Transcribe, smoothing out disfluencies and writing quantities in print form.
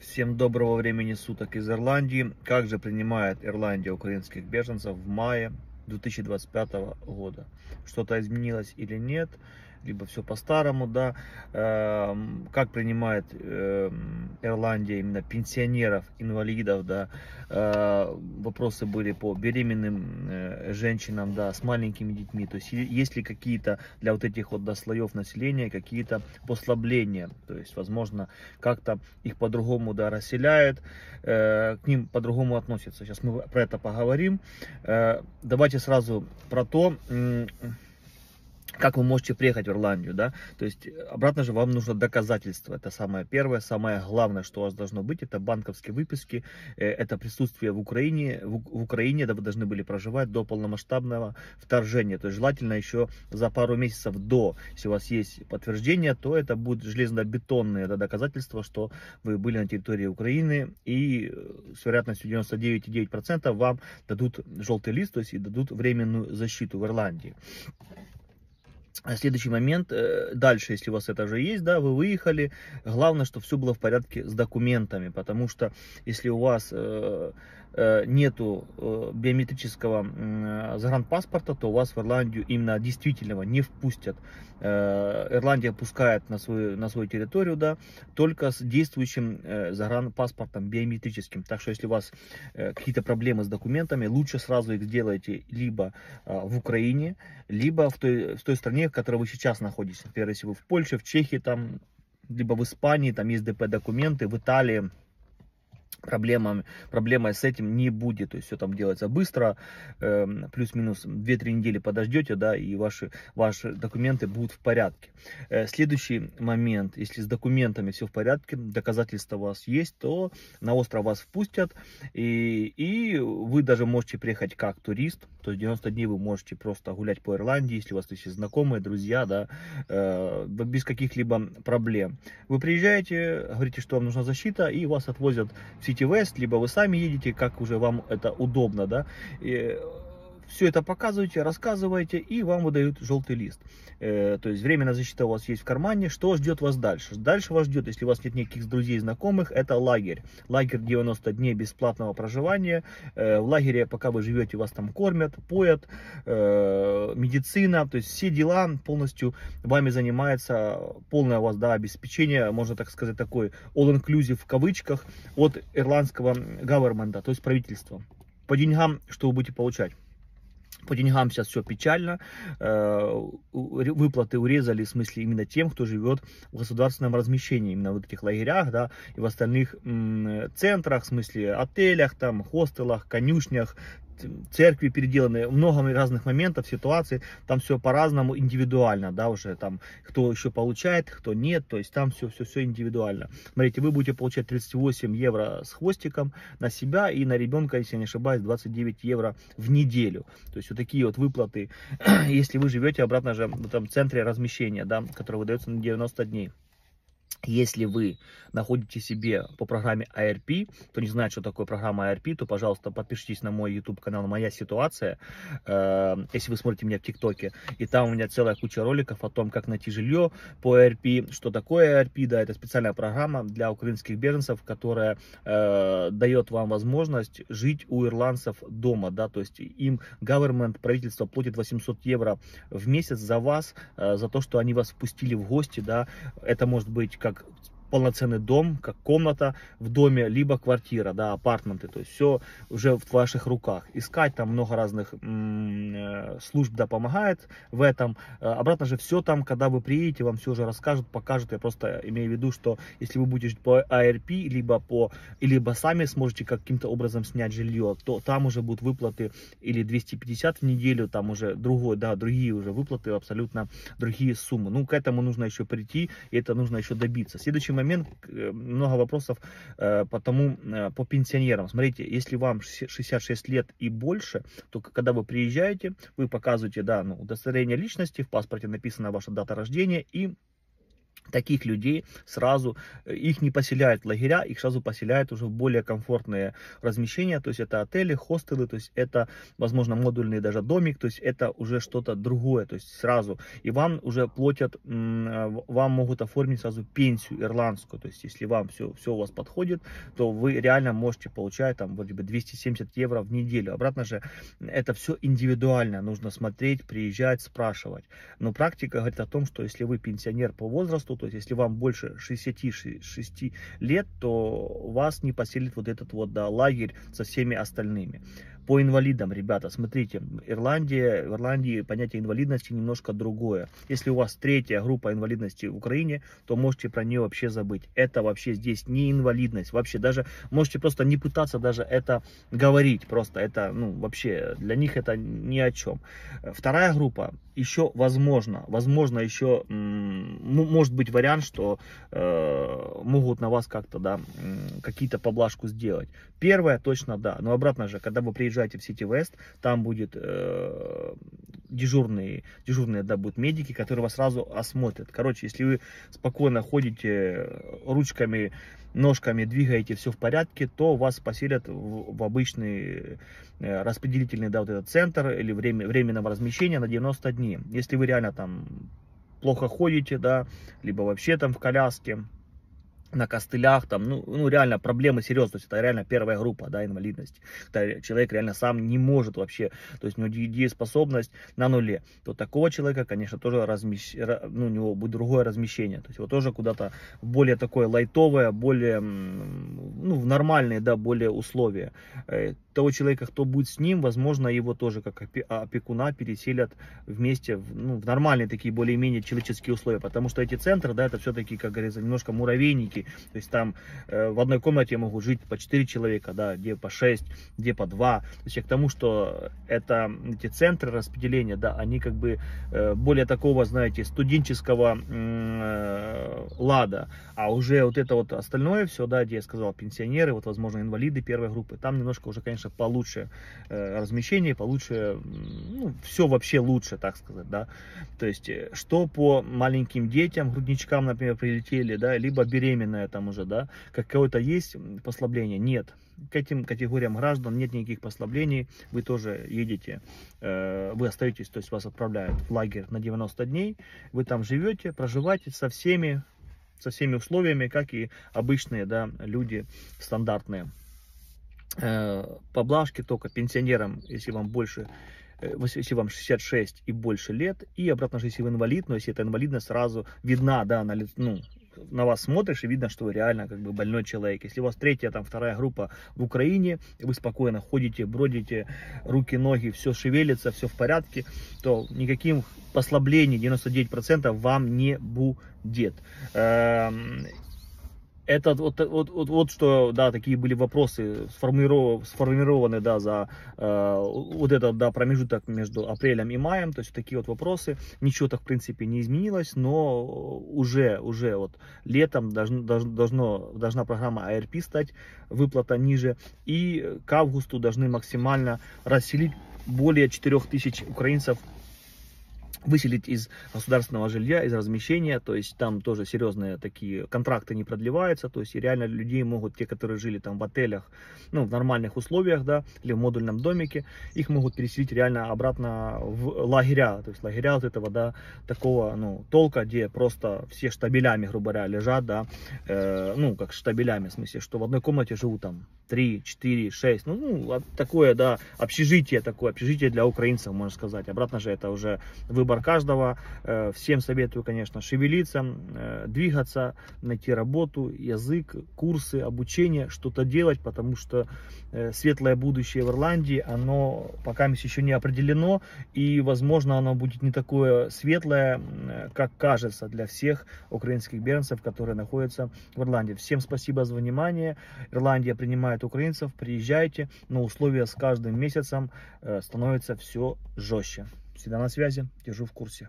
Всем доброго времени суток из Ирландии. Как же принимает Ирландия украинских беженцев в мае 2025 года? Что-то изменилось или нет? Либо все по-старому, да? Как принимает Ирландия именно пенсионеров, инвалидов, да? Вопросы были по беременным женщинам, да, с маленькими детьми. То есть есть ли какие-то для вот этих вот слоев населения какие-то послабления? То есть, возможно, как-то их по-другому, да, расселяют, к ним по-другому относятся. Сейчас мы про это поговорим. Давайте сразу про то, как вы можете приехать в Ирландию, да, то есть обратно же вам нужно доказательство, это самое первое, самое главное, что у вас должно быть, это банковские выписки, это присутствие в Украине, да, вы должны были проживать до полномасштабного вторжения, то есть желательно еще за пару месяцев до, если у вас есть подтверждение, то это будет железобетонное, да, доказательство, что вы были на территории Украины, и с вероятностью 99,9% вам дадут желтый лист, то есть и дадут временную защиту в Ирландии. Следующий момент, дальше, если у вас это уже есть, да, вы выехали, главное, чтобы все было в порядке с документами, потому что если у вас нету биометрического загранпаспорта, то у вас в Ирландию именно действительного не впустят. Ирландия пускает на свою территорию, да, только с действующим загранпаспортом биометрическим. Так что если у вас какие-то проблемы с документами, лучше сразу их сделайте либо в Украине, либо в той стране, в которой вы сейчас находитесь. Например, если вы в Польше, в Чехии, там, либо в Испании, там есть ДП-документы, в Италии. Проблемой с этим не будет, то есть все там делается быстро, плюс-минус 2-3 недели подождете, да, и ваши документы будут в порядке. Следующий момент, если с документами все в порядке, доказательства у вас есть, то на остров вас впустят, и вы даже можете приехать как турист, то есть 90 дней вы можете просто гулять по Ирландии, если у вас есть знакомые, друзья, да, без каких-либо проблем. Вы приезжаете, говорите, что вам нужна защита, и вас отвозят в City West, либо вы сами едете, как уже вам это удобно, да, и все это показываете, рассказываете, и вам выдают желтый лист. То есть временная защита у вас есть в кармане. Что ждет вас дальше? Дальше вас ждет, если у вас нет никаких друзей, знакомых, это лагерь. Лагерь 90 дней бесплатного проживания. В лагере, пока вы живете, вас там кормят, поят, медицина, то есть все дела полностью вами занимается, полное у вас, да, обеспечение, можно так сказать, такой all-inclusive в кавычках от ирландского government, то есть правительства. По деньгам, что вы будете получать? По деньгам сейчас все печально, выплаты урезали, в смысле именно тем, кто живет в государственном размещении, именно в этих лагерях, да, и в остальных центрах, в смысле отелях, там, хостелах, конюшнях, церкви переделаны, много разных моментов, ситуаций, там все по-разному, индивидуально, да, уже там, кто еще получает, кто нет, то есть там все индивидуально. Смотрите, вы будете получать 38 евро с хвостиком на себя и на ребенка, если я не ошибаюсь, 29 евро в неделю. То есть вот такие вот выплаты, если вы живете обратно же в этом центре размещения, да, который выдается на 90 дней. Если вы находите себе по программе ARP, кто не знает, что такое программа ARP, то, пожалуйста, подпишитесь на мой YouTube канал «Моя ситуация», если вы смотрите меня в ТикТоке. И там у меня целая куча роликов о том, как найти жилье по ARP, что такое ARP. Да, это специальная программа для украинских беженцев, которая дает вам возможность жить у ирландцев дома. Да, то есть им government, правительство платит 800 евро в месяц за вас, за то, что они вас впустили в гости. Да. Это может быть как полноценный дом, как комната в доме, либо квартира, да, апартменты, то есть все уже в ваших руках. Искать там много разных служб, да, помогает в этом. Обратно же все там, когда вы приедете, вам все уже расскажут, покажут. Я просто имею в виду, что если вы будете жить по ARP, либо сами сможете каким-то образом снять жилье, то там уже будут выплаты или 250 в неделю, там уже другие уже выплаты, абсолютно другие суммы. Ну, к этому нужно еще прийти, и это нужно еще добиться. Следующий момент, много вопросов по пенсионерам. Смотрите, если вам 66 лет и больше, то когда вы приезжаете, вы показываете, да, удостоверение личности, в паспорте написана ваша дата рождения, и Таких людей сразу, их не поселяют в лагеря, их сразу поселяют уже в более комфортные размещения, то есть это отели, хостелы, то есть это, возможно, модульный даже домик, то есть это уже что-то другое, то есть сразу. И вам уже платят, вам могут оформить сразу пенсию ирландскую, то есть если вам все у вас подходит, то вы реально можете получать там вроде бы 270 евро в неделю. Обратно же, это все индивидуально, нужно смотреть, приезжать, спрашивать. Но практика говорит о том, что если вы пенсионер по возрасту, то есть если вам больше 66 лет, то вас не поселит вот этот вот, да, лагерь со всеми остальными. По инвалидам, ребята, смотрите, в Ирландии понятие инвалидности немножко другое. Если у вас третья группа инвалидности в Украине, то можете про нее вообще забыть. Это вообще здесь не инвалидность, вообще даже можете просто не пытаться даже это говорить, просто это, ну, вообще для них это ни о чем. Вторая группа еще возможно еще может быть вариант, что могут на вас как-то, да, какие-то поблажку сделать. Первое точно да, но обратно же, когда вы приезжаете в City West, там будет дежурные, да, будут медики, которые вас сразу осмотрят. Короче, если вы спокойно ходите ручками, ножками, двигаете, все в порядке, то вас поселят в обычный распределительный, да, вот этот центр или временного размещения на 90 дней. Если вы реально там плохо ходите, да, либо вообще там в коляске, на костылях, там, ну реально проблемы серьезные, то есть это реально первая группа, да, инвалидности, когда человек реально сам не может вообще, то есть у него дееспособность на нуле, то такого человека, конечно, тоже у него будет другое размещение, то есть его тоже куда-то более такое лайтовое, более, ну, в нормальные, да, более условия. Того человека, кто будет с ним, возможно, его тоже как опекуна переселят вместе в нормальные такие более-менее человеческие условия, потому что эти центры, да, это все-таки, как говорится, немножко муравейники, то есть там в одной комнате могут жить по 4 человека, да, где по 6, где по 2, то есть к тому, что эти центры распределения, да, они как бы более такого, знаете, студенческого лада, а уже вот это вот остальное все, да, где я сказал, пенсионеры, вот, возможно, инвалиды первой группы, там немножко уже, конечно, получше размещение, получше, ну, все вообще лучше, так сказать, да, то есть, что по маленьким детям, грудничкам, например, прилетели, да, либо беременная там уже, да, какое-то есть послабление? Нет. К этим категориям граждан нет никаких послаблений, вы тоже едете, вы остаетесь, то есть вас отправляют в лагерь на 90 дней, вы там живете, проживаете со всеми условиями, как и обычные, да, люди стандартные. Поблажки только пенсионерам, если вам 66 и больше лет, и обратно же, если вы инвалид, но если это инвалидность, сразу видна, да, на вас смотришь и видно, что вы реально как бы больной человек. Если у вас третья, там, вторая группа в Украине, и вы спокойно ходите, бродите, руки, ноги, все шевелится, все в порядке, то никаким послаблений 99% вам не будет. Это вот что, да, такие были вопросы сформированы, да, за вот этот, да, промежуток между апрелем и маем, то есть такие вот вопросы. Ничего так в принципе не изменилось, но уже вот летом должна программа ARP стать, выплата ниже, и к августу должны максимально расселить более 4000 украинцев, выселить из государственного жилья, из размещения, то есть там тоже серьезные такие контракты не продлеваются, то есть и реально людей могут, те, которые жили там в отелях, ну, в нормальных условиях, да, или в модульном домике, их могут переселить реально обратно в лагеря, то есть лагеря вот этого, да, такого, ну, толка, где просто все штабелями, грубо говоря, лежат, да, ну, как штабелями, в смысле, что в одной комнате живут там 3, 4, 6, ну, такое, да, общежитие для украинцев, можно сказать. Обратно же это уже выбор каждого. Всем советую, конечно, шевелиться, двигаться, найти работу, язык, курсы, обучение, что-то делать, потому что светлое будущее в Ирландии, оно пока еще не определено, и, возможно, оно будет не такое светлое, как кажется для всех украинских беженцев, которые находятся в Ирландии. Всем спасибо за внимание. Ирландия принимает украинцев, приезжайте, но условия с каждым месяцем становятся все жестче. Всегда на связи, держу в курсе.